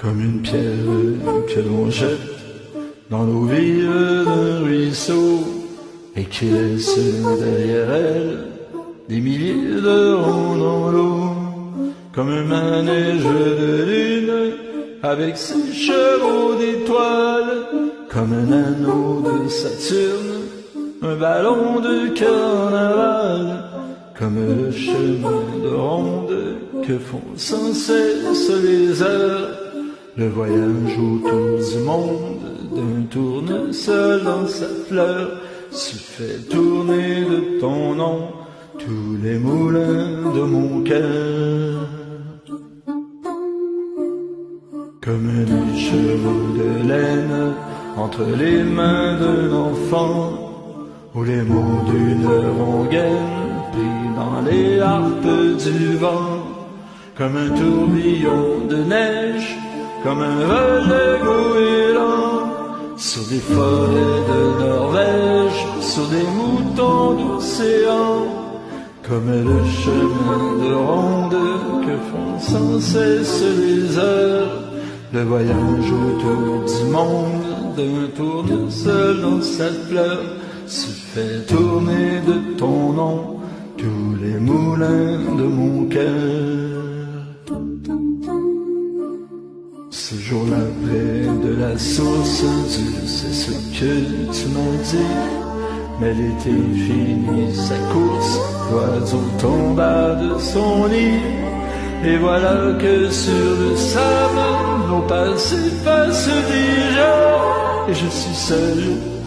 comme une pierre que l'on jette dans l'eau vive d'un ruisseau et qui laisse derrière elle des milliers de ronds dans l'eau, comme un manège de lune avec ses chevaux d'étoiles, comme un anneau de Saturne, un ballon de carnaval, comme le chemin de ronde que font sans cesse les heures, le voyage autour du monde d'un tournesol dans sa fleur, se fait tourner de ton nom tous les moulins de mon cœur. Comme des chevaux de laine entre les mains d'un enfant, ou les mots d'une rengaine pris dans les harpes du vent, comme un tourbillon de neige, comme un vol de goéland, sur des forêts de Norvège, sur des moutons d'océan, comme le chemin de ronde que font sans cesse les heures, le voyage autour du monde d'un tournesol dans sa fleur, se fait tourner de ton nom tous les moulins de mon cœur. Ce jour-là, près de la source, Dieu sait ce que tu m'as dit, mais l'été finit sa course, l'oiseau tomba de son nid, et voilà que sur le sable, nos pas s'effacent déjà, et je suis seul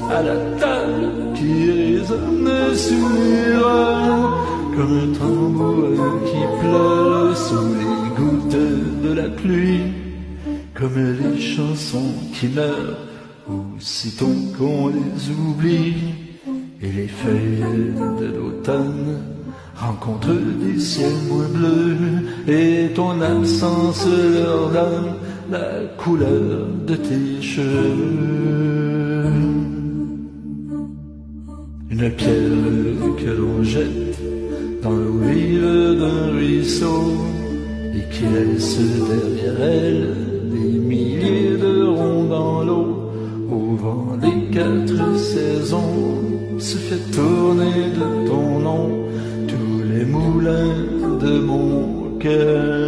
à la table qui résonne sous les bras, comme un tambour qui pleure sous les gouttes de la pluie, comme les chansons qui meurent aussitôt qu'on les oublie, et les feuilles de l'automne rencontrent des ciels moins bleus, et ton absence leur donne la couleur de tes cheveux. Une pierre que l'on jette dans l'eau vive d'un ruisseau et qui laisse derrière elle des milliers de ronds dans l'eau, au vent des 4 saisons, se fait tourner de ton nom tous les moulins de mon cœur.